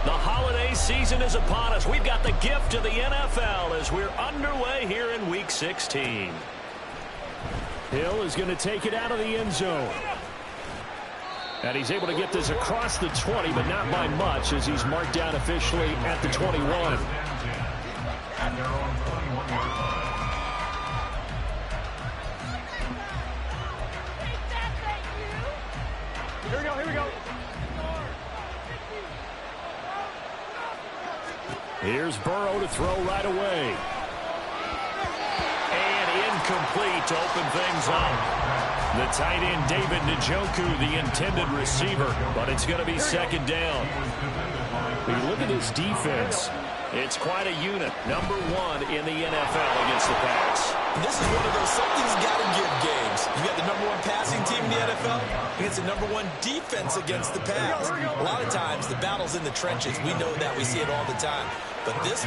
The holiday season is upon us. We've got the gift of the NFL as we're underway here in Week 16. Hill is going to take it out of the end zone. And he's able to get this across the 20, but not by much as he's marked down officially at the 21. Here we go, here we go. Here's Burrow to throw right away. And incomplete to open things up. The tight end, David Njoku, the intended receiver, but it's going to be second down. When you look at this defense, it's quite a unit. Number 1 in the NFL against the pass. This is one of those something's got to give games. You got the number 1 passing team in the NFL against the number 1 defense against the pass. A lot of times the battle's in the trenches. We know that. We see it all the time. But this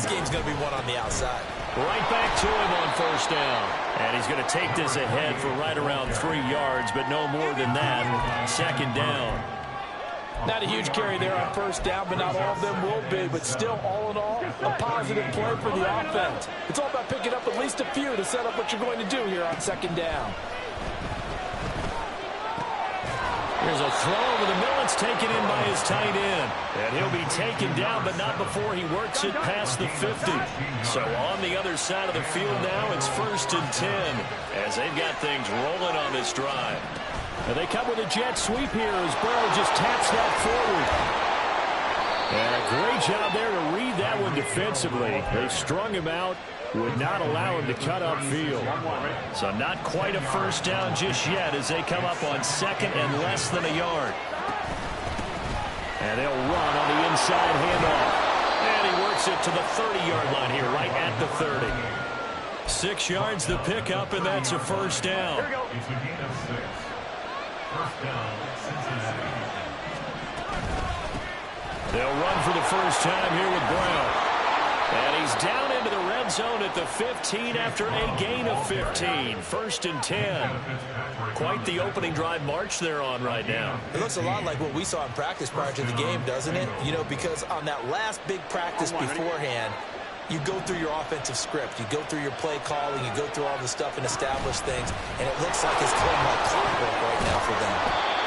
game's going to be won on the outside. Right back to him on first down. And he's going to take this ahead for right around 3 yards, but no more than that. Second down. Not a huge carry there on first down, but not all of them will be. But still, all in all, a positive play for the offense. It's all about picking up at least a few to set up what you're going to do here on second down. Here's a throw over the middle. It's taken in by his tight end. And he'll be taken down, but not before he works it past the 50. So on the other side of the field now, it's 1st and 10 as they've got things rolling on this drive. And they come with a jet sweep here as Burrow just taps that forward. And a great job there to read that one defensively. They strung him out, would not allow him to cut upfield. So not quite a first down just yet as they come up on second and less than a yard. And they'll run on the inside handoff. And he works it to the 30-yard line here, right at the 30. 6 yards the pickup, and that's a first down. Here we go. They'll run for the first time here with Brown. And he's down into the red zone at the 15 after a gain of 15. 1st and 10. Quite the opening drive march they're on right now. It looks a lot like what we saw in practice prior to the game, doesn't it? You know, because on that last big practice beforehand, you go through your offensive script. You go through your play calling. You go through all the stuff and establish things. And it looks like it's going like clockwork right now for them.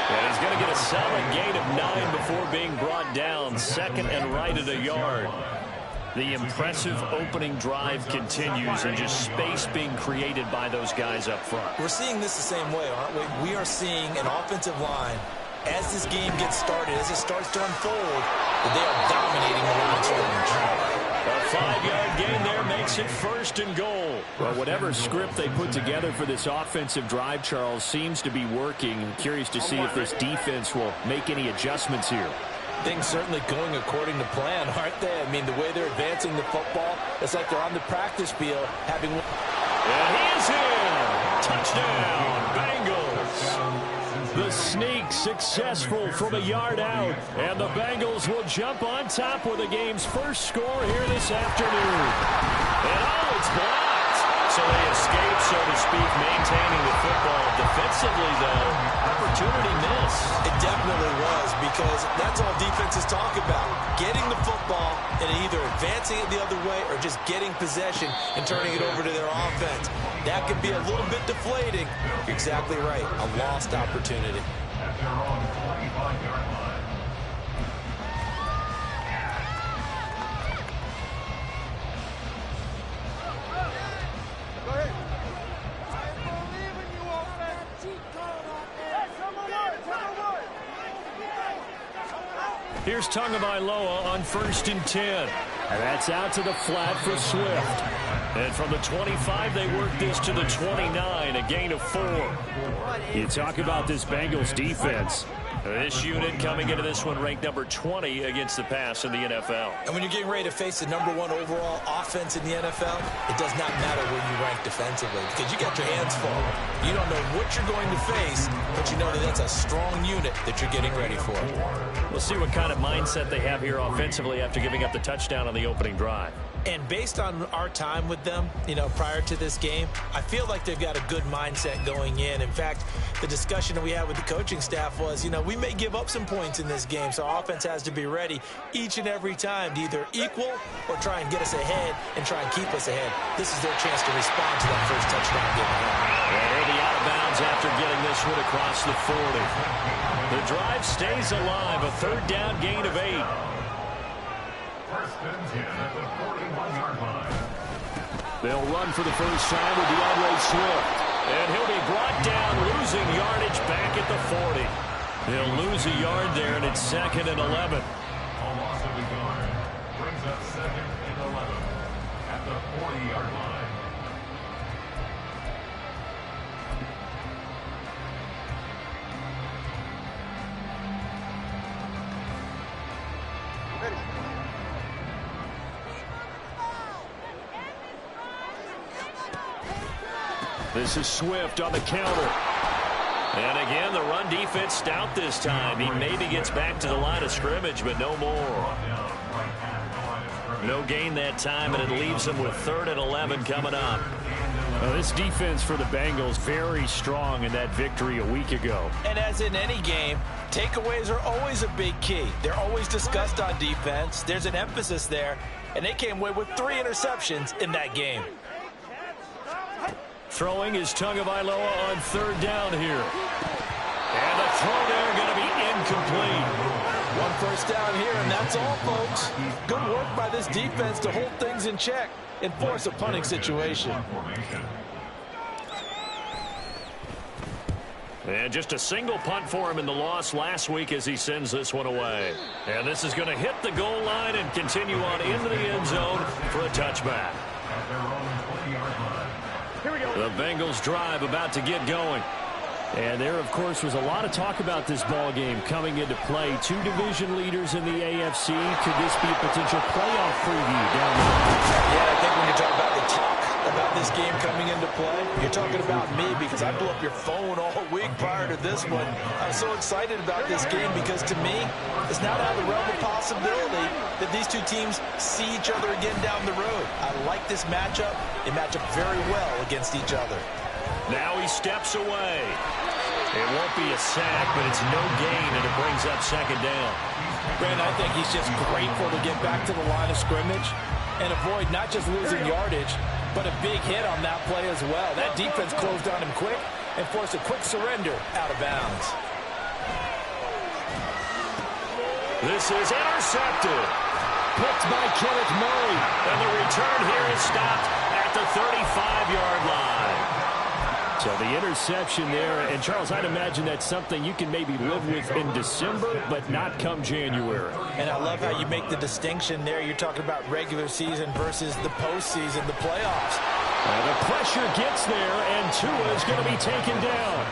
And he's going to get a solid gain of 9 before being brought down. Second and right at a yard. The impressive opening drive continues and just space being created by those guys up front. We're seeing this the same way, aren't we? We are seeing an offensive line, as this game gets started, as it starts to unfold, that they are dominating the line scrimmage. A 5-yard gain there makes it 1st and goal. Well, whatever script they put together for this offensive drive, Charles, seems to be working. I'm curious to see if this defense will make any adjustments here. Things certainly going according to plan, aren't they? I mean, the way they're advancing the football, it's like they're on the practice field having... And he is in! Touchdown, Bengals! The sneak successful from a yard out, and the Bengals will jump on top with the game's first score here this afternoon. And oh, it's blocked! So they escape, so to speak, maintaining the football. Defensively, though, opportunity miss. It definitely was, because that's all defenses talk about. Getting the football and either advancing it the other way or just getting possession and turning it over to their offense. That could be a little bit deflating. You're exactly right. A lost opportunity. Here's Tagovailoa on 1st and 10. And that's out to the flat for Swift. And from the 25, they work this to the 29, a gain of 4. You talk about this Bengals defense. This unit coming into this one ranked number 20 against the pass in the NFL. And when you're getting ready to face the number 1 overall offense in the NFL, it does not matter where you rank defensively because you got your hands full. You don't know what you're going to face, but you know that that's a strong unit that you're getting ready for. We'll see what kind of mindset they have here offensively after giving up the touchdown on the opening drive. And based on our time with them, prior to this game, I feel like they've got a good mindset going in. In fact, the discussion that we had with the coaching staff was, we may give up some points in this game, so our offense has to be ready each and every time to either equal or try and get us ahead and try and keep us ahead. This is their chance to respond to that first touchdown getting home. And he'll be out of bounds after getting this one across the 40. The drive stays alive, a third down gain of 8. First and 10 at the 41-yard line. They'll run for the first time with DeAndre Swift. And he'll be brought down, losing yardage back at the 40. He'll lose a yard there, and it's 2nd and 11. A loss of a yard brings up 2nd and 11 at the 40-yard line. This is Swift on the counter. And again, the run defense stout this time. He maybe gets back to the line of scrimmage, but no more. No gain that time, and it leaves them with 3rd and 11 coming up. This defense for the Bengals very strong in that victory a week ago. And as in any game, takeaways are always a big key. They're always discussed on defense. There's an emphasis there, and they came away with 3 interceptions in that game. Throwing is Tagovailoa on 3rd down here. And the throw there going to be incomplete. 1 first down here, and that's all, folks. Good work by this defense to hold things in check and force a punting situation. And just a single punt for him in the loss last week as he sends this one away. And this is going to hit the goal line and continue on into the end zone for a touchback. Here we go. The Bengals drive about to get going. And there, of course, was a lot of talk about this ball game coming into play. 2 division leaders in the AFC. Could this be a potential playoff preview down the line? Yeah, I think when you talk about the talk about this game coming into play, you're talking about me because I blew up your phone all week prior to this one. I'm so excited about this game because to me, it's not out of the realm of possibility that these two teams see each other again down the road. I like this matchup. They match up very well against each other. Now he steps away. It won't be a sack, but it's no gain, and it brings up 2nd down. Brandon, I think he's just grateful to get back to the line of scrimmage and avoid not just losing yardage, but a big hit on that play as well. That defense closed on him quick and forced a quick surrender out of bounds. This is intercepted. Picked by Kenneth Murray. And the return here is stopped at the 35-yard line. So the interception there, and Charles, I'd imagine that's something you can maybe live with in December, but not come January. And I love how you make the distinction there. You're talking about regular season versus the postseason, the playoffs. The pressure gets there, and Tua is going to be taken down.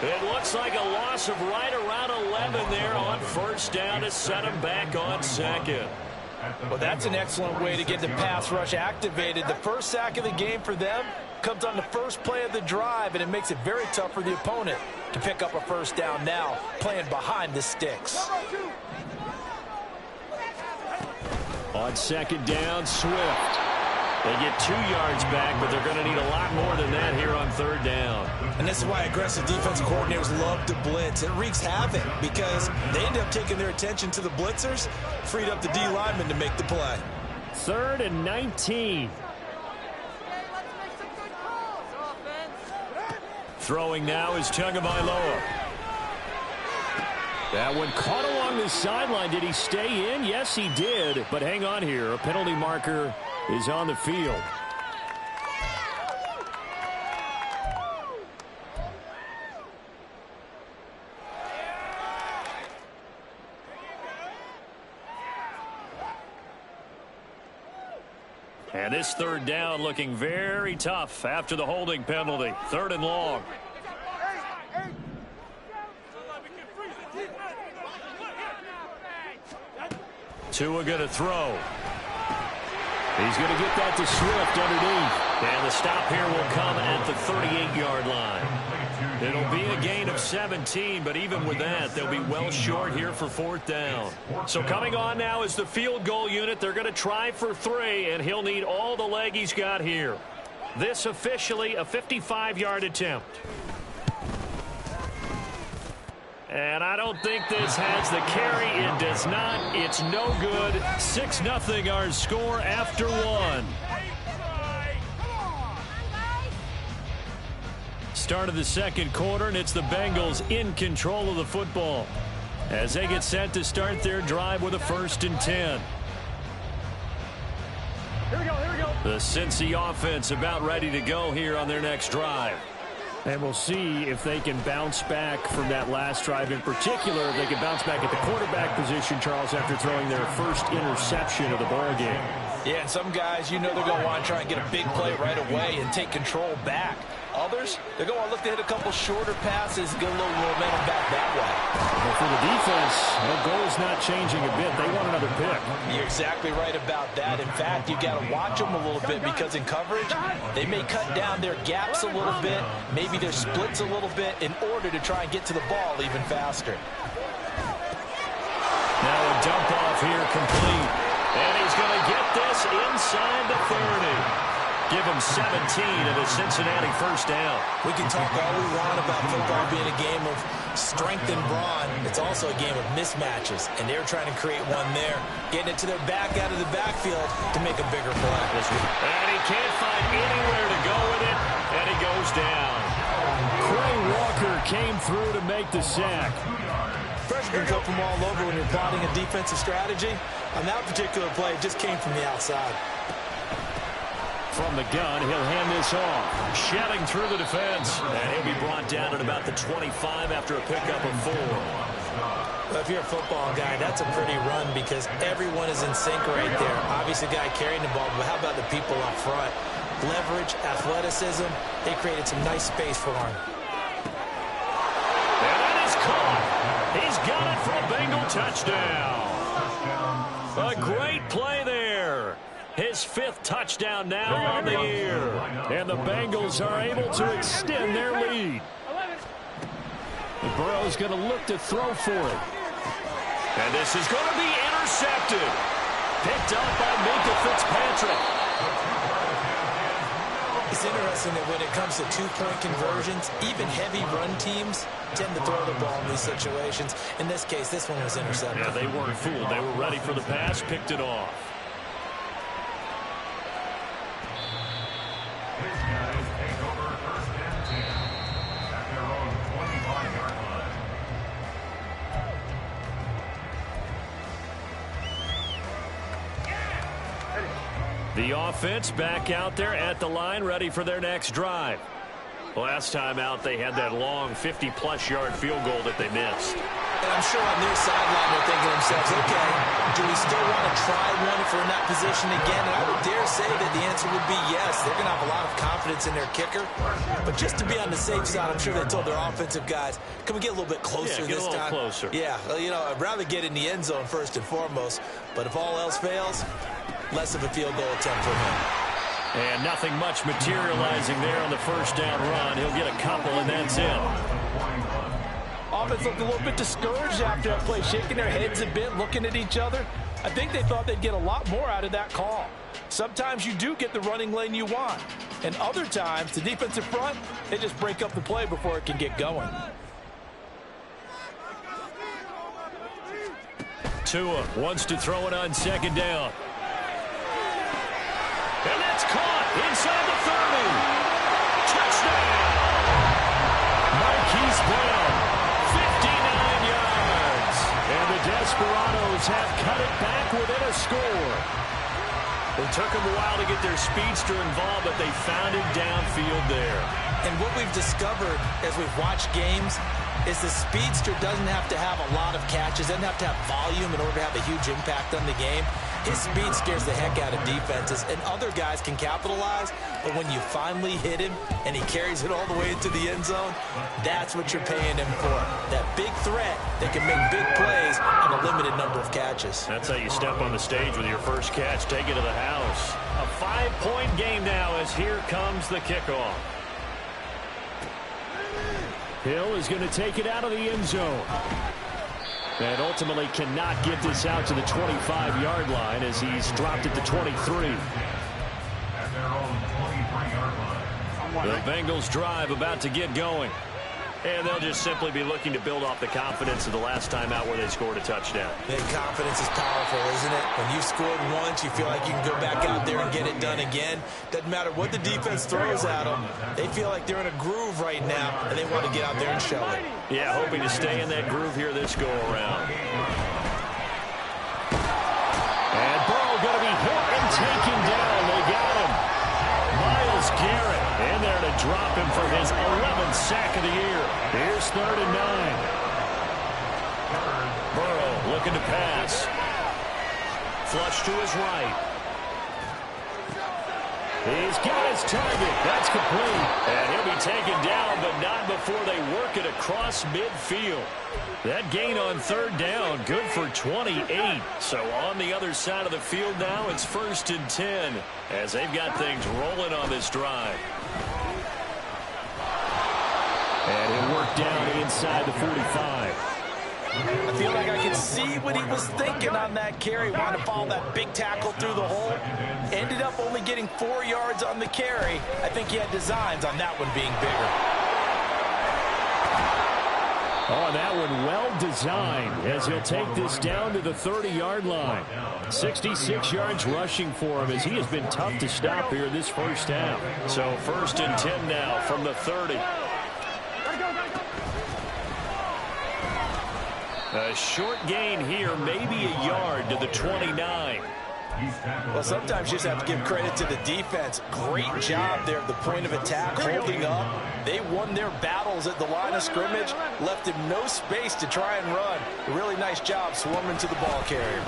It looks like a loss of right around 11 there on 1st down to set him back on 2nd. Well, that's an excellent way to get the pass rush activated. The first sack of the game for them comes on the first play of the drive, and it makes it very tough for the opponent to pick up a 1st down now, playing behind the sticks. On 2nd down, Swift. They get 2 yards back, but they're going to need a lot more than that here on 3rd down. And this is why aggressive defensive coordinators love to blitz. It wreaks havoc because they end up taking their attention to the blitzers, freed up the D lineman to make the play. 3rd and 19. Throwing now is Tagovailoa. That one caught along the sideline. Did he stay in? Yes, he did. But hang on here. A penalty marker is on the field. And this 3rd down looking very tough after the holding penalty. 3rd and long. Tua going to throw. He's going to get that to Swift underneath. And the stop here will come at the 38-yard line. It'll be a gain of 17, but even with that, they'll be well short here for 4th down. So coming on now is the field goal unit. They're going to try for 3, and he'll need all the leg he's got here. This officially a 55-yard attempt. And I don't think this has the carry. It does not. It's no good. 6-0 our score after 1. Start of the second quarter, and it's the Bengals in control of the football as they get set to start their drive with a 1st and 10. Here we go, here we go. The Cincy offense about ready to go here on their next drive. And we'll see if they can bounce back from that last drive. In particular, if they can bounce back at the quarterback position, Charles, after throwing their first interception of the ball game. Yeah, and some guys, you know they're going to want to try and get a big play right away and take control back. Others, they're going to look to hit a couple shorter passes and get a little momentum back that way. But for the defense, the goal's not changing a bit. They want another pick. You're exactly right about that. In fact, you got to watch them a little bit because in coverage, they may cut down their gaps a little bit, maybe their splits a little bit in order to try and get to the ball even faster. Now a dump off here complete. And he's going to get this inside the 30. Give him 17 and a Cincinnati 1st down. We can talk all we want about football being a game of strength and brawn. It's also a game of mismatches, and they're trying to create one there, getting it to their back out of the backfield to make a bigger play. And he can't find anywhere to go with it, and he goes down. Quay Walker came through to make the sack. Pressure can come from all over when you're plotting a defensive strategy. On that particular play, it just came from the outside. From the gun, he'll hand this off. Shelling through the defense. And he'll be brought down at about the 25 after a pickup of 4. Well, if you're a football guy, that's a pretty run because everyone is in sync right there. Obviously, the guy carrying the ball, but how about the people up front? Leverage, athleticism, they created some nice space for him. And that is caught. He's got it for a Bengal touchdown. A great play there. His 5th touchdown now on the year. And the Bengals are able to extend their lead. And Burrow's going to look to throw for it. And this is going to be intercepted. Picked up by Minkah Fitzpatrick. It's interesting that when it comes to 2-point conversions, even heavy run teams tend to throw the ball in these situations. In this case, this one was intercepted. Yeah, they weren't fooled. They were ready for the pass, picked it off. The offense back out there at the line, ready for their next drive. Last time out, they had that long 50-plus yard field goal that they missed. And I'm sure on their sideline they're thinking to themselves, okay, do we still want to try one if we're in that position again? And I would dare say that the answer would be yes. They're going to have a lot of confidence in their kicker. But just to be on the safe side, I'm sure they told their offensive guys, can we get a little bit closer this time? Get a little closer. Yeah, well, you know, I'd rather get in the end zone first and foremost. But if all else fails, less of a field goal attempt for him. And nothing much materializing there on the 1st down run. He'll get a couple, and that's it. Offense looked a little bit discouraged after that play, shaking their heads a bit, looking at each other. I think they thought they'd get a lot more out of that call. Sometimes you do get the running lane you want. And other times, the defensive front, they just break up the play before it can get going. Tua wants to throw it on 2nd down. And that's caught inside the 30. Touchdown! Marquise Brown, 59 yards. And the Desperados have cut it back within a score. It took them a while to get their speedster involved, but they found him downfield there. And what we've discovered as we've watched games is the speedster doesn't have to have a lot of catches, doesn't have to have volume in order to have a huge impact on the game. His speed scares the heck out of defenses, and other guys can capitalize, but when you finally hit him and he carries it all the way into the end zone, that's what you're paying him for. That big threat that can make big plays on a limited number of catches. That's how you step on the stage with your first catch, take it to the house. A 5-point game now as here comes the kickoff. Hill is going to take it out of the end zone. And ultimately cannot get this out to the 25-yard line as he's dropped at the 23. The Bengals drive about to get going. And they'll just simply be looking to build off the confidence of the last time out where they scored a touchdown. Man, confidence is powerful, isn't it? When you've scored once, you feel like you can go back out there and get it done again. Doesn't matter what the defense throws at them. They feel like they're in a groove right now, and they want to get out there and show it. Yeah, hoping to stay in that groove here this go-around. And Burrow going to be hit and taken down. They got him. Myles Garrett in there to drop him for his 11th sack of the year. Here's 3rd and 9. Burrow looking to pass. Flush to his right. He's got his target. That's complete. And he'll be taken down, but not before they work it across midfield. That gain on 3rd down, good for 28. So on the other side of the field now, it's 1st and 10 as they've got things rolling on this drive. And he'll work down inside the 45. I feel like I can see what he was thinking on that carry. Wanted to follow that big tackle through the hole. Ended up only getting 4 yards on the carry. I think he had designs on that one being bigger. Oh, that one well designed as he'll take this down to the 30-yard line. 66 yards rushing for him as he has been tough to stop here this first half. So 1st and 10 now from the 30. A short gain here, maybe a yard to the 29. Well, sometimes you just have to give credit to the defense. Great job there at the point of attack, holding up. They won their battles at the line of scrimmage, left him no space to try and run. A really nice job swarming to the ball carrier.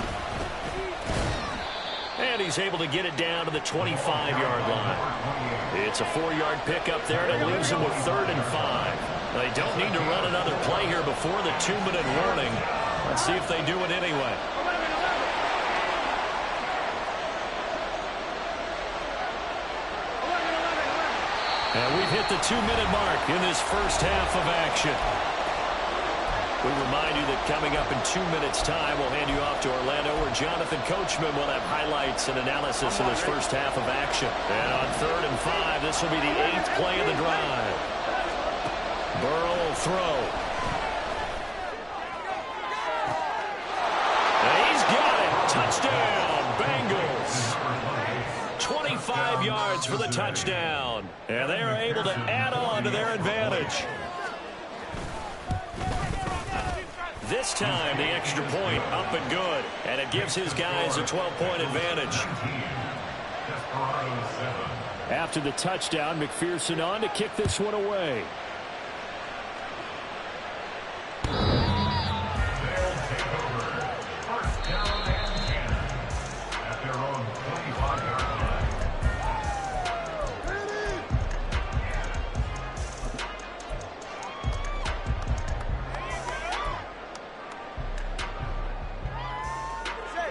And he's able to get it down to the 25-yard line. It's a 4-yard pickup there, and it leaves him with 3rd and 5. They don't need to run another play here before the 2-minute warning. Let's see if they do it anyway. And we've hit the 2-minute mark in this first half of action. We remind you that coming up in 2 minutes' time, we'll hand you off to Orlando, where Jonathan Coachman will have highlights and analysis of this first half of action. And on 3rd and 5, this will be the 8th play of the drive. Burrow will throw. And he's got it. Touchdown, Bengals. 25 yards for the touchdown. And they are able to add on to their advantage. This time, the extra point up and good. And it gives his guys a 12-point advantage. After the touchdown, McPherson on to kick this one away.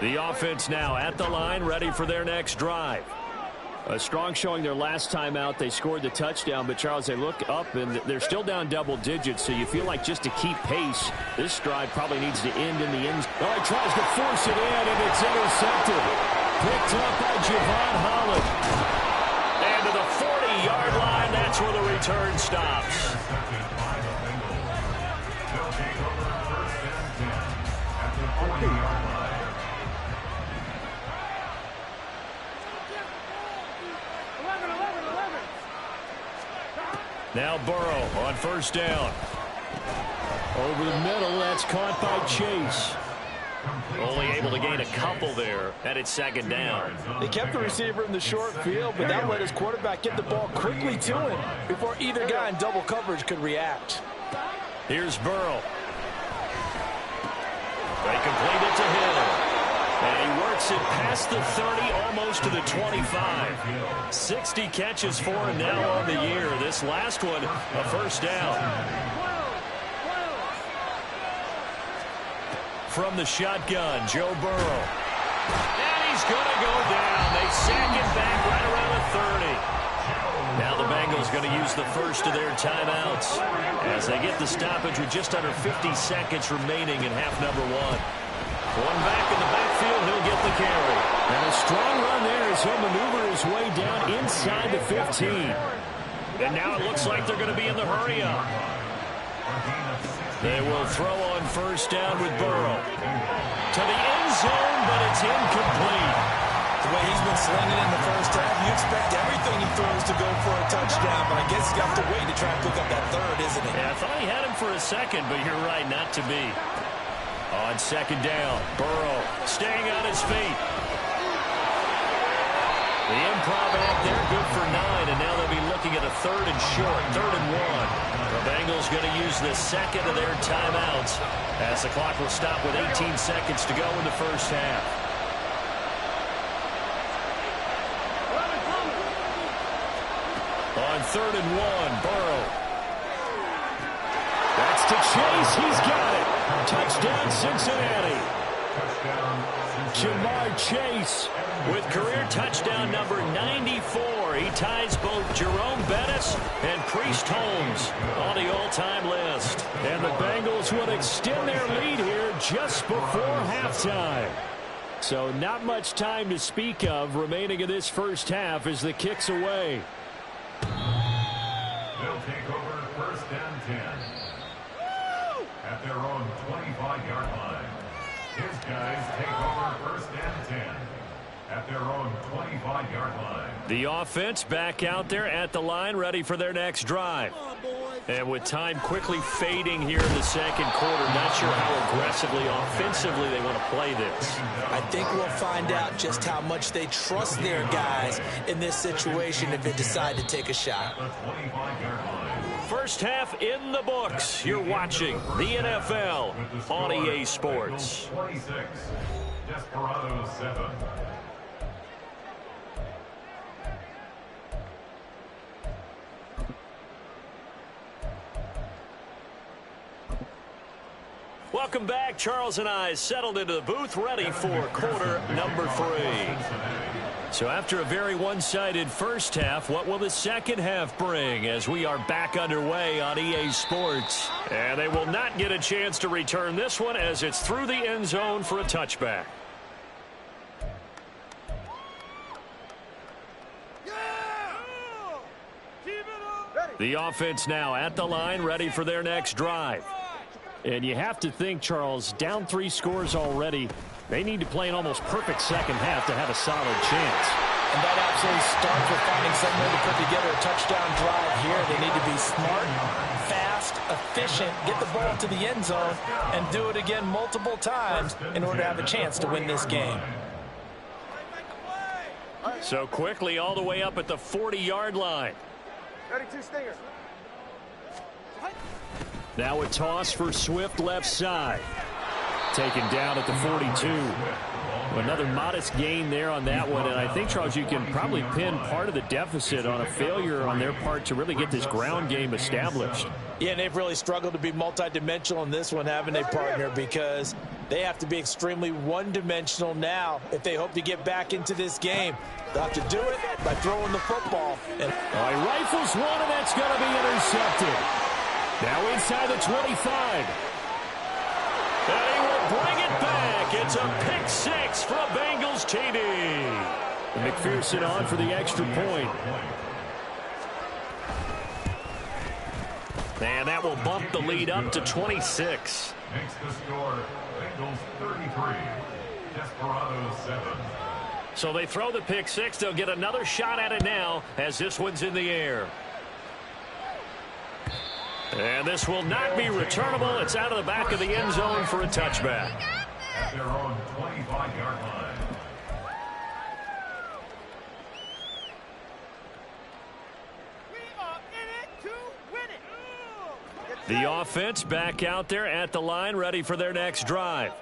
The offense now at the line, ready for their next drive. A strong showing their last time out. They scored the touchdown, but, Charles, they look up, and they're still down double digits, so you feel like just to keep pace, this drive probably needs to end in the end. Oh, he tries to force it in, and it's intercepted. Picked up by Javon Holland. And to the 40-yard line, that's where the return stops. Now Burrow on 1st down. Over the middle, that's caught by Chase. Only able to gain a couple there, and it's 2nd down. They kept the receiver in the short field, but that let his quarterback get the ball quickly to him before either guy in double coverage could react. Here's Burrow. They complete it to Hill. And he works it past the 30, almost to the 25. 60 catches for him now on the year. This last one, a 1st down. From the shotgun, Joe Burrow. And he's going to go down. They sack it back right around the 30. Now the Bengals Bengals going to use the first of their timeouts as they get the stoppage with just under 50 seconds remaining in half number one. One back in the backfield, he'll get the carry. And a strong run there as he'll maneuver his way down inside the 15. And now it looks like they're going to be in the hurry-up. They will throw on first down with Burrow. To the end zone, but it's incomplete. The way he's been slinging in the first half, you expect everything he throws to go for a touchdown, but I guess he's got to wait to try and pick up that third, isn't he? Yeah, I thought he had him for a second, but you're right, not to be. On second down, Burrow staying on his feet. The improv act there, good for 9, and now they'll be looking at a third and short, 3rd and 1. The Bengals going to use the second of their timeouts as the clock will stop with 18 seconds to go in the first half. On 3rd and 1, Burrow. That's to Chase. He's got it. Touchdown, Cincinnati. Jamar Chase with career touchdown number 94. He ties both Jerome Bettis and Priest Holmes on the all-time list. And the Bengals will extend their lead here just before halftime. So not much time to speak of remaining in this first half as the kick's away. They'll take over first and 10 at their own 25-yard line. His guys take over first and 10 at their own 25-yard line. The offense back out there at the line, ready for their next drive. And with time quickly fading here in the second quarter, not sure how aggressively, offensively they want to play this. I think we'll find out just how much they trust their guys in this situation if they decide to take a shot. First half in the books. You're watching the NFL on EA Sports. 26, Desperado 7. Welcome back. Charles and I settled into the booth, ready for quarter number 3. So after a very one-sided first half, what will the second half bring as we are back underway on EA Sports? And they will not get a chance to return this one as it's through the end zone for a touchback. The offense now at the line, ready for their next drive. And you have to think, Charles, down 3 scores already. They need to play an almost perfect second half to have a solid chance. And that absolutely starts with finding some way to put together a touchdown drive here. They need to be smart, fast, efficient, get the ball to the end zone, and do it again multiple times in order to have a chance to win this game. So quickly all the way up at the 40-yard line. 32 Stinger. Now a toss for Swift left side. Taken down at the 42. Another modest gain there on that one. And I think, Charles, you can probably pin part of the deficit on a failure on their part to really get this ground game established. Yeah, and they've really struggled to be multidimensional in this one, haven't they, partner? Because they have to be extremely one-dimensional now if they hope to get back into this game. They'll have to do it by throwing the football. And he rifles one, and that's going to be intercepted. Now inside the 25. And he will bring it back. It's a pick 6 for a Bengals TD. And McPherson on for the extra point. And that will bump the lead up to 26. Makes the score Bengals 33, Desperados 7. So they throw the pick 6. They'll get another shot at it now as this one's in the air. And this will not be returnable. It's out of the back of the end zone for a touchback. At their own 25-yard line. The offense back out there at the line, ready for their next drive.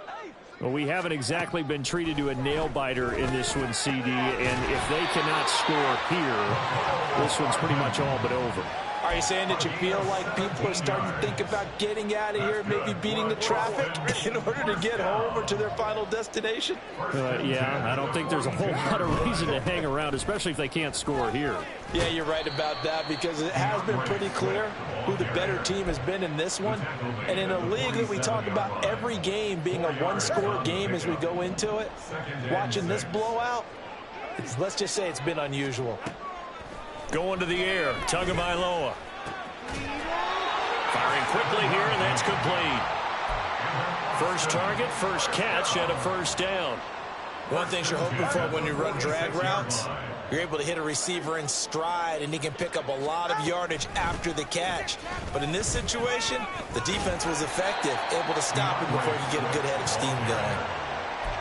Well, we haven't exactly been treated to a nail-biter in this one, CD, and if they cannot score here, this one's pretty much all but over. All Are you saying that you feel like people are starting to think about getting out of here, maybe beating the traffic in order to get home or to their final destination? Yeah, I don't think there's a whole lot of reason to hang around, especially if they can't score here. Yeah, you're right about that, because it has been pretty clear who the better team has been in this one. And in a league that we talk about every game being a one-score game as we go into it, watching this blowout, let's just say it's been unusual. Going to the air, Tagovailoa. Firing quickly here, and that's complete. First target, first catch, and a first down. One thing you're hoping for when you run drag routes, you're able to hit a receiver in stride, and he can pick up a lot of yardage after the catch. But in this situation, the defense was effective, able to stop him before he could get a good head of steam going.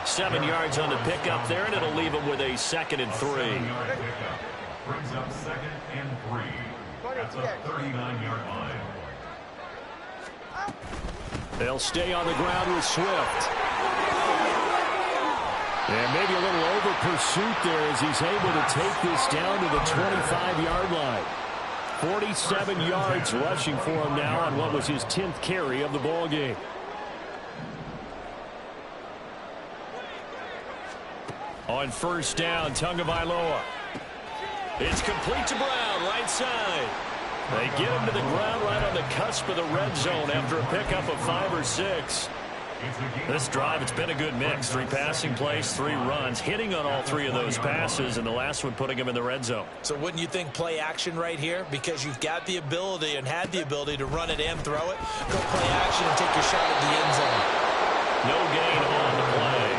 7 yards on the pickup there, and it'll leave him with a 2nd and 3. Brings up 2nd and 3 at the 39-yard line. They'll stay on the ground with Swift. And maybe a little over pursuit there as he's able to take this down to the 25-yard line. 47 yards rushing for him now on what was his 10th carry of the ball game. On first down, Tagovailoa. It's complete to Brown, right side. They get him to the ground right on the cusp of the red zone after a pickup of 5 or 6. This drive, it's been a good mix. 3 passing plays, 3 runs, hitting on all 3 of those passes, and the last one putting him in the red zone. So wouldn't you think play action right here? Because you've got the ability and had the ability to run it and throw it. Go play action and take your shot at the end zone. No gain on the play.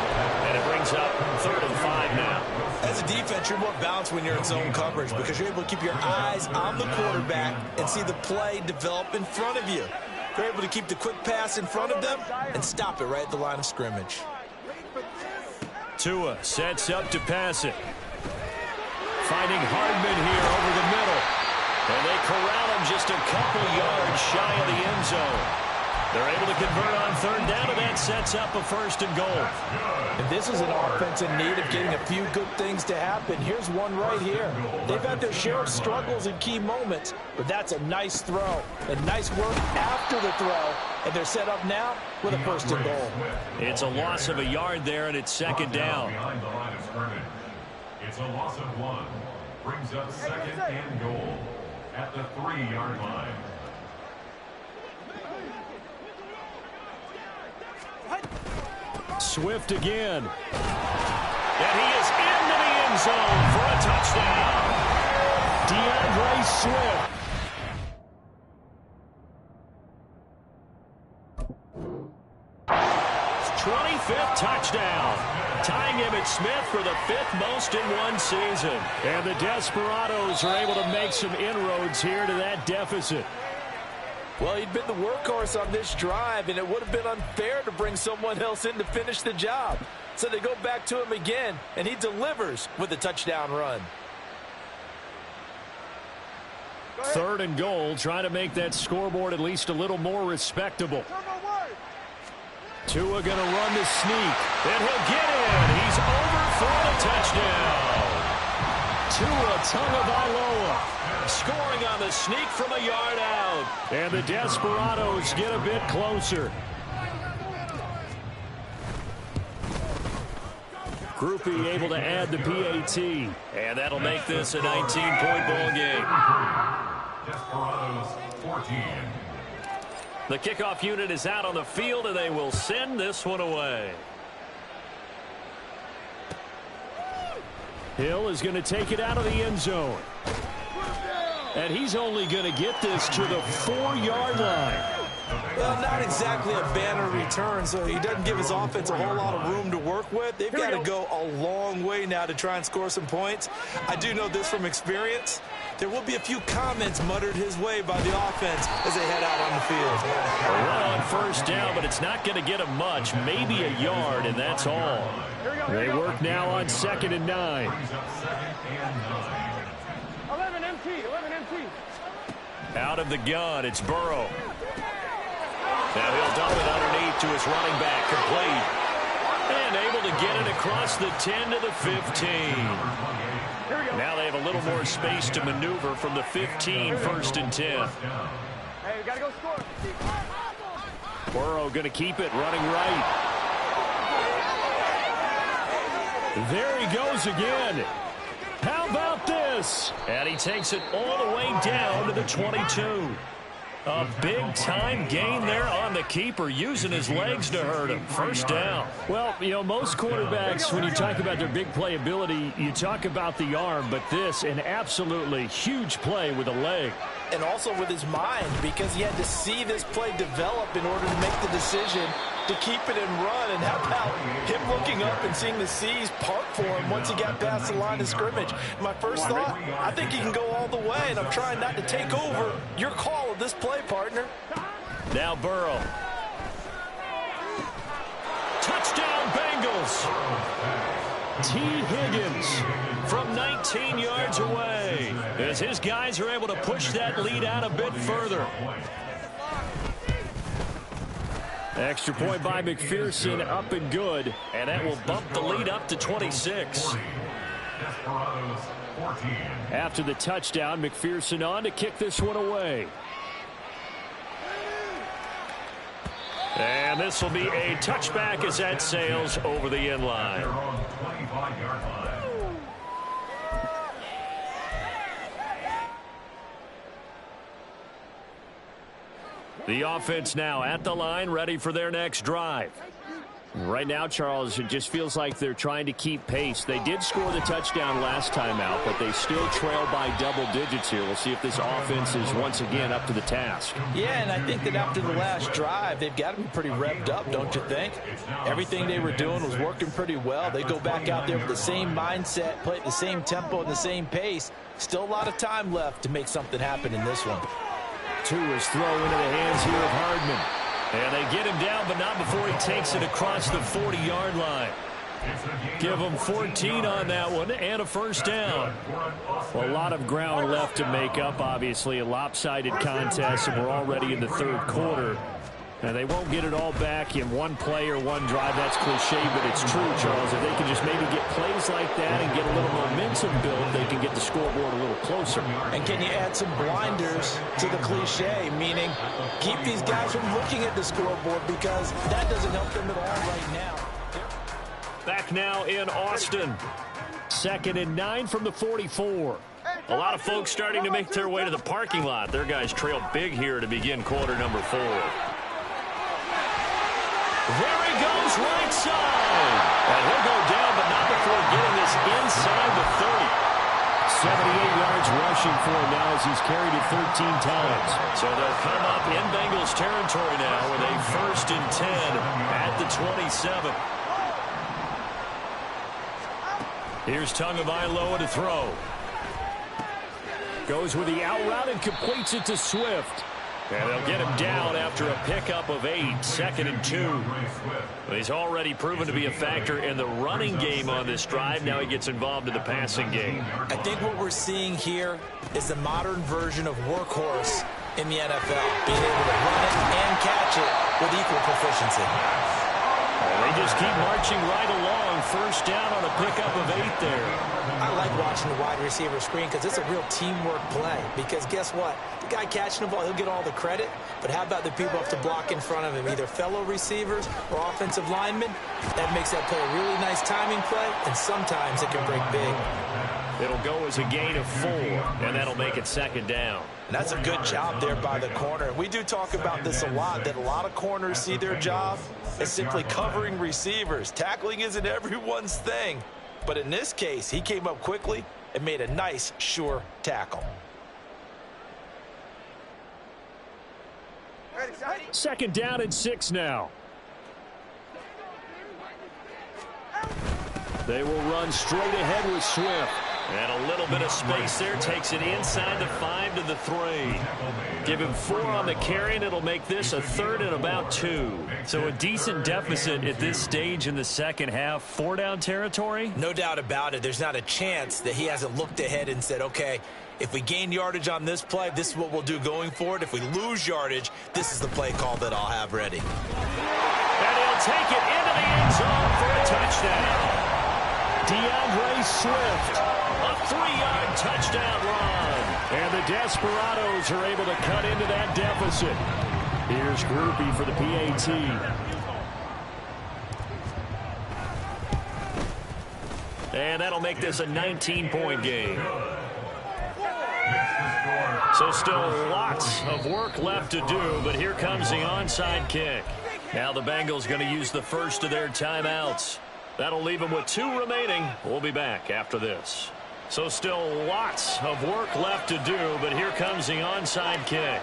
And it brings up 3rd and 5 now. As a defense, you're more balanced when you're in zone coverage because you're able to keep your eyes on the quarterback and see the play develop in front of you. You're able to keep the quick pass in front of them and stop it right at the line of scrimmage. Tua sets up to pass it. Finding Hardman here over the middle. And they corral him just a couple yards shy of the end zone. They're able to convert on 3rd down, and that sets up a 1st and goal. And this is an offense in need of getting a few good things to happen. Here's one right here. They've had their share of struggles in key moments, but that's a nice throw. And nice work after the throw. And they're set up now with a 1st and goal. It's a loss of a yard there, and it's 2nd down. Behind the line of scrimmage. It's a loss of 1. Brings up 2nd and goal at the 3-yard line. Swift again. And he is into the end zone for a touchdown. DeAndre Swift. His 25th touchdown. Tying Emmitt Smith for the 5th most in one season. And the Desperados are able to make some inroads here to that deficit. Well, he'd been the workhorse on this drive, and it would have been unfair to bring someone else in to finish the job. So they go back to him again, and he delivers with a touchdown run. 3rd and goal, trying to make that scoreboard at least a little more respectable. Tua going to run the sneak. And he'll get in. He's over for the touchdown. Tua Tagovailoa. Scoring on the sneak from a yard out. And the Desperados get a bit closer. Groupie able to add the PAT. And that'll make this a 19-point ball game. Desperados 14. The kickoff unit is out on the field, and they will send this one away. Hill is going to take it out of the end zone. And he's only going to get this to the 4-yard line. Well, not exactly a banner return, so he doesn't give his offense a whole lot of room to work with. They've got to go a long way now to try and score some points. I do know this from experience. There will be a few comments muttered his way by the offense as they head out on the field. A run on 1st down, but it's not going to get him much, maybe a yard, and that's all. They work now on 2nd and 9. 11 MT, 11 MT. Out of the gun, it's Burrow. Now he'll dump it underneath to his running back, complete. And able to get it across the 10 to the 15. Now they have a little more space to maneuver from the 15, 1st and 10. Hey, we got to go score. Burrow going to keep it, running right. There he goes again. How about this? And he takes it all the way down to the 22. A big-time gain there on the keeper, using his legs to hurt him. 1st down. Well, you know, most quarterbacks, when you talk about their big playability, you talk about the arm, but this, an absolutely huge play with a leg. And also with his mind, because he had to see this play develop in order to make the decision to keep it and run. And how about him looking up and seeing the seas part for him once he got past the line of scrimmage? My first thought, I think he can go all the way, and I'm trying not to take over your call of this play, partner. Now Burrow. Touchdown, Bengals. T. Higgins from 19 yards away as his guys are able to push that lead out a bit further. Extra point by McPherson, up and good. And that will bump the lead up to 26. After the touchdown, McPherson on to kick this one away. And this will be a touchback as that sails over the end line. The offense now at the line, ready for their next drive. Right now, Charles, it just feels like they're trying to keep pace. They did score the touchdown last time out, but they still trail by double digits here. We'll see if this offense is once again up to the task. Yeah, and I think that after the last drive, they've got to be pretty revved up, don't you think? Everything they were doing was working pretty well. They go back out there with the same mindset, play at the same tempo and the same pace. Still a lot of time left to make something happen in this one. Tua's throw into the hands here of Hardman. And they get him down, but not before he takes it across the 40-yard line. Give him 14 on that one and a 1st down. Well, a lot of ground left to make up, obviously. A lopsided contest, and we're already in the 3rd quarter. Now, they won't get it all back in one play or one drive. That's cliche, but it's true, Charles. If they can just maybe get plays like that and get a little momentum built, they can get the scoreboard a little closer. And can you add some blinders to the cliche, meaning keep these guys from looking at the scoreboard, because that doesn't help them at all right now. Back now in Austin. 2nd and 9 from the 44. A lot of folks starting to make their way to the parking lot. Their guys trail big here to begin quarter number 4. There he goes, right side. And he'll go down, but not before getting this inside the 30. 78 yards rushing for him now as he's carried it 13 times. So they'll come up in Bengals territory now with a 1st and 10 at the 27. Here's Tagovailoa to throw. Goes with the out route and completes it to Swift. And they'll get him down after a pickup of 8, 2nd and 2. He's already proven to be a factor in the running game on this drive. Now he gets involved in the passing game. I think what we're seeing here is the modern version of workhorse in the NFL, being able to run it and catch it with equal proficiency. They just keep marching right along. 1st down on a pickup of 8 there. I like watching the wide receiver screen because it's a real teamwork play. Because guess what? The guy catching the ball, he'll get all the credit. But how about the people have to block in front of him, either fellow receivers or offensive linemen? That makes that play a really nice timing play, and sometimes it can break big. It'll go as a gain of 4, and that'll make it 2nd down. And that's a good job there by the corner. We do talk about this a lot, that a lot of corners see their job as simply covering receivers. Tackling isn't everyone's thing. But in this case, he came up quickly and made a nice, sure tackle. 2nd down and 6 now. They will run straight ahead with Swift. And a little bit of space there. Takes it inside the 5 to the 3. Give him 4 on the carry, and it'll make this a 3rd and about 2. So a decent deficit at this stage in the second half. 4 down territory? No doubt about it. There's not a chance that he hasn't looked ahead and said, okay, if we gain yardage on this play, this is what we'll do going forward. If we lose yardage, this is the play call that I'll have ready. And he'll take it into the end zone for a touchdown. DeAndre Swift, a 3-yard touchdown run. And the Desperados are able to cut into that deficit. Here's Groupie for the PAT. And that'll make this a 19-point game. So still lots of work left to do, but here comes the onside kick. Now the Bengals going to use the first of their timeouts. That'll leave them with 2 remaining. We'll be back after this. So still lots of work left to do, but here comes the onside kick.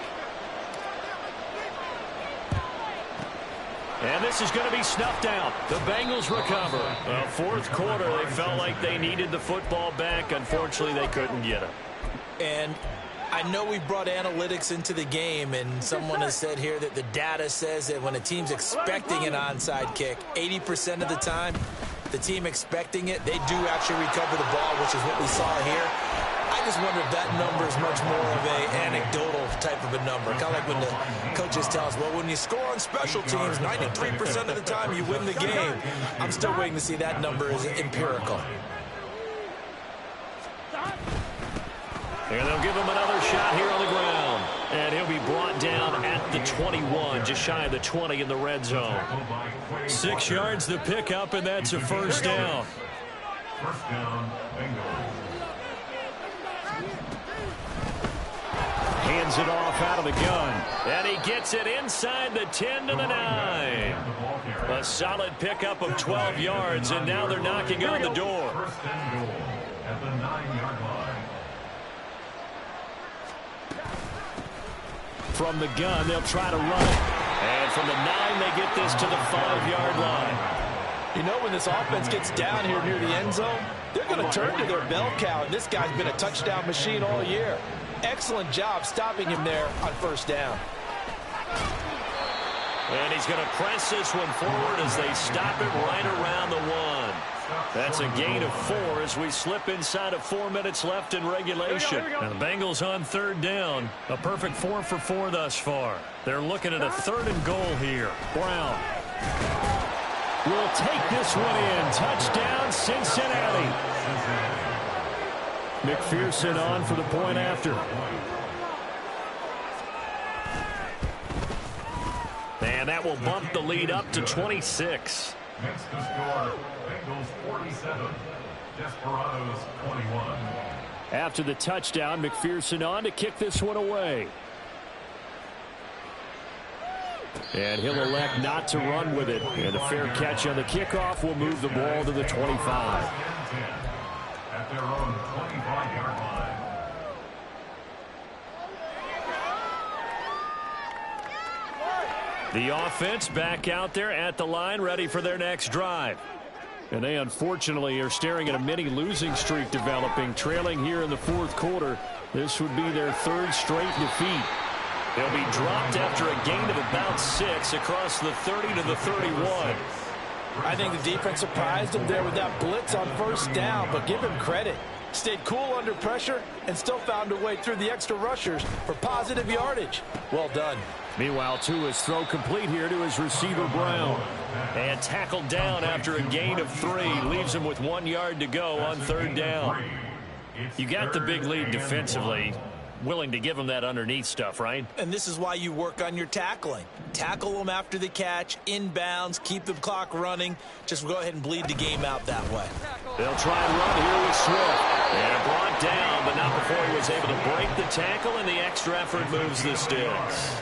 And this is going to be snuffed out. The Bengals recover. Fourth quarter, they felt like they needed the football back. Unfortunately, they couldn't get it. And I know we brought analytics into the game, and someone has said here that the data says that when a team's expecting an onside kick, 80% of the time, the team expecting it, they do actually recover the ball, which is what we saw here. I just wonder if that number is much more of an anecdotal type of a number. Kind of like when the coaches tell us, well, when you score on special teams, 93% of the time you win the game. I'm still waiting to see that number is empirical. And they'll give him another shot here on the ground. And he'll be brought down at the 21, just shy of the 20 in the red zone. 6 yards to pick up, and that's a first down. First down, Bengals. Hands it off out of the gun. And he gets it inside the 10 to the 9. A solid pickup of 12 yards, and now they're knocking on the door. First and goal at the 9-yard line. From the gun, they'll try to run it. And from the 9, they get this to the 5-yard line. You know, when this offense gets down here near the end zone, they're going to turn to their bell cow, and this guy's been a touchdown machine all year. Excellent job stopping him there on first down. And he's going to press this one forward as they stop it right around the 1. That's a gain of 4 as we slip inside of 4 minutes left in regulation. And the Bengals on third down. A perfect 4 for 4 thus far. They're looking at a 3rd and goal here. Brown will take this one in. Touchdown, Cincinnati. McPherson on for the point after. And that will bump the lead up to 26. Next to score, Bengals 47, Desperados 21. After the touchdown, McPherson on to kick this one away. And he'll elect not to run with it. And a fair catch on the kickoff will move the ball to the 25. At their own 25-yard line. The offense back out there at the line, ready for their next drive. And they unfortunately are staring at a mini losing streak developing, trailing here in the fourth quarter. This would be their 3rd straight defeat. They'll be dropped after a gain of about 6 across the 30 to the 31. I think the defense surprised him there with that blitz on first down, but give him credit. Stayed cool under pressure and still found a way through the extra rushers for positive yardage. Well done. Meanwhile, Tua's throw complete here to his receiver, Brown. And tackled down after a gain of 3. Leaves him with 1 yard to go on third down. You got the big lead defensively. Willing to give them that underneath stuff, right? And this is why you work on your tackling. Tackle them after the catch, inbounds, keep the clock running. Just go ahead and bleed the game out that way. They'll try and run here with Swift. And brought down, but not before he was able to break the tackle, and the extra effort moves the sticks.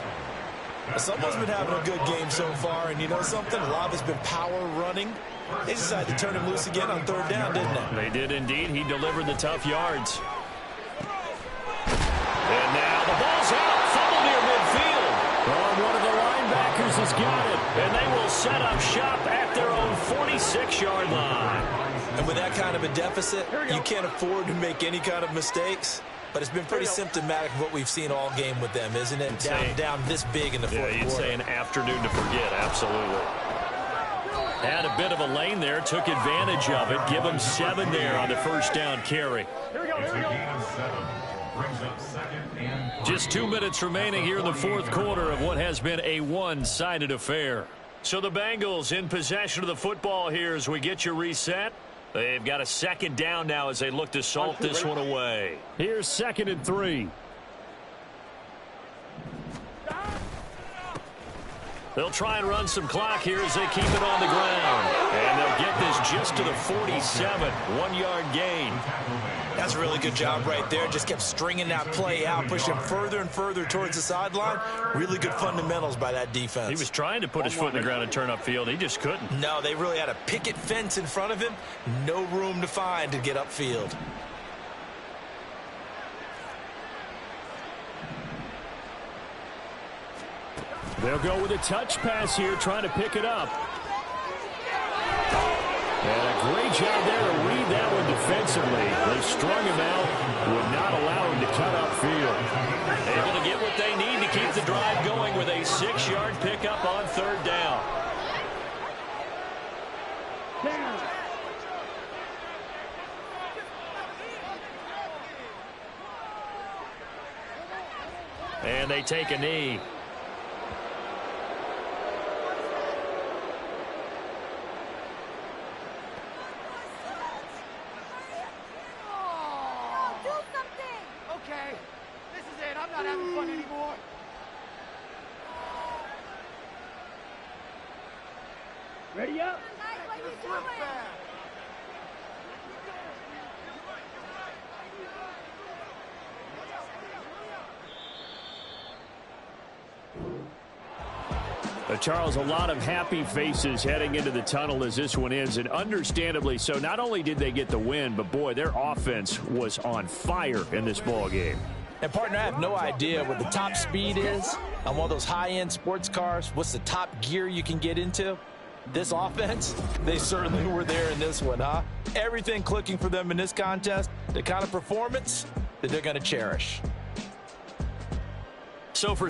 Someone's been having a good game so far, and you know something? A lot of it's been power running. They decided to turn him loose again on third down, didn't they? They did indeed. He delivered the tough yards. And now the ball's out. Fumble near midfield. Oh, one of the linebackers has got it. And they will set up shop at their own 46-yard line. And with that kind of a deficit, you can't afford to make any kind of mistakes. But it's been pretty symptomatic of what we've seen all game with them, isn't it? Down this big in the fourth quarter. Yeah, you'd say an afternoon to forget, absolutely. Had a bit of a lane there, took advantage of it. Give him 7 there on the first down carry. It's a gain of 7. Brings up 2nd and 3. Just 2 minutes remaining here in the fourth quarter of what has been a one-sided affair. So the Bengals in possession of the football here as we get you reset. They've got a second down now as they look to salt this one away. Here's 2nd and 3. They'll try and run some clock here as they keep it on the ground. And they'll get this just to the 47. 1-yard gain. That's a really good job right there. Just kept stringing that play out, pushing further and further towards the sideline. Really good fundamentals by that defense. He was trying to put his foot in the ground and turn upfield. He just couldn't. No, they really had a picket fence in front of him. No room to find to get upfield. They'll go with a touch pass here, trying to pick it up. And a great job there to read that one defensively. They strung him out, would not allow him to cut upfield. Able to get what they need to keep the drive going with a 6-yard pickup on 3rd down. And they take a knee. Okay, this is it. I'm not having fun anymore. Ready up? What are you doing? Charles, a lot of happy faces heading into the tunnel as this one ends, and understandably so. Not only did they get the win, but boy, their offense was on fire in this ball game. And, partner, I have no idea what the top speed is on one of those high-end sports cars. What's the top gear you can get into? This offense, they certainly were there in this one, huh? Everything clicking for them in this contest, the kind of performance that they're going to cherish. So for